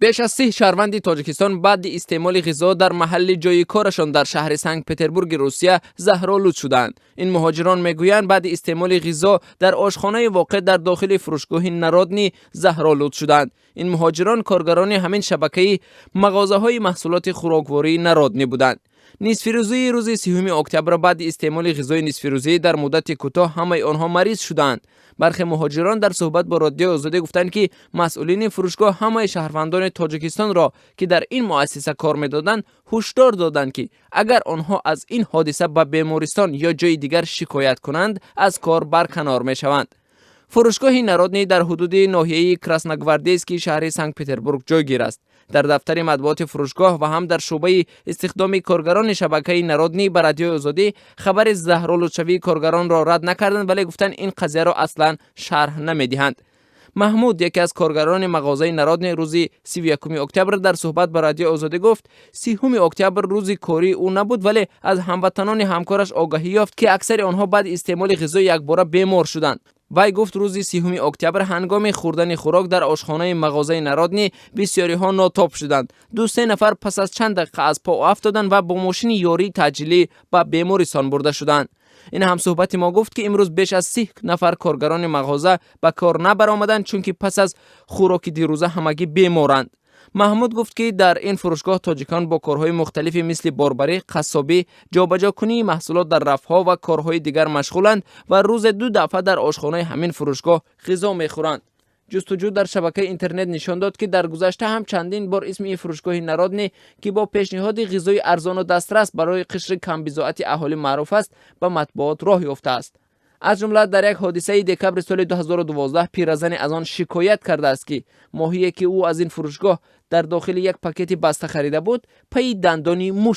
بیش از 30 شهروند تاجیکستان بعد استعمال غذا در محل جای کارشان در شهر سنت پترزبورگ روسیه زهرآلود شدند. این مهاجران میگویند بعد استعمال غذا در آشخانه واقع در داخل فروشگاه نارودنی زهرآلود شدند. این مهاجران کارگران همین شبکه مغازه‌های محصولات خوراکواری نارودنی بودند. نصف روزی روز 30 اکتبر بعد استعمال غذای نصف روزی در مدت کوتاه همه آنها مریض شدند. برخی مهاجران در صحبت با رادیو آزادی گفتند که مسئولین فروشگاه همه شهروندان تاجیکستان را که در این مؤسسه کار می‌دادند هشدار دادند که اگر آنها از این حادثه به بیمارستان یا جای دیگر شکایت کنند از کار برکنار می‌شوند. فروشگاه نارودنی در حدود ناحیه کراسنوگواردیسکی شهر سنت پترزبورگ جایگیر است. در دفتر مطبوعات فروشگاه و هم در شعبه استخدام کارگران شبکه نارودنی به رادیو آزادی خبر زهرآلودشوی کارگران را رد نکردند، ولی گفتند این قضیه را اصلا شرح نمیدهند. محمود، یکی از کارگران مغازه نارودنی، روز 31 اکتبر در صحبت با رادیو آزادی گفت 30 اکتبر روز کاری او نبود، ولی از هموطنان همکارش آگاهی یافت که اکثر آنها بعد استعمال غذا یکباره بیمار شدند. وی گفت روز 30 اکتبر هنگام خوردن خوراک در آشخانه مغازه نارودنی بسیاری ها ناتاب شدند. 2-3 نفر پس از چند دقیقه از پا افتادند و با ماشین یاری تجلی به بیمارستان برده شدند. این هم صحبت ما گفت که امروز بیش از 30 نفر کارگران مغازه به کار نبرآمدند چون که پس از خوراک دیروزه همگی بیمارند. محمود گفت که در این فروشگاه تاجیکان با کارهای مختلفی مثل باربری، قصابی، جابجا کنی محصولات در رفها و کارهای دیگر مشغولند و روز 2 دفعه در آشخانه همین فروشگاه غذا میخورند. جستجو در شبکه اینترنت نشان داد که در گذشته هم چندین بار اسم این فروشگاه نارودنی که با پیشنهاد غذای ارزان و دسترس برای قشر کم بضاعت اهالی معروف است به مطبوعات راه یافته است. از جمله در یک حادثه دکبر سال 2012 پیرزن از آن شکایت کرده است که ماهی که او از این فروشگاه در داخل یک پاکت بسته خریده بود پی دندانی موش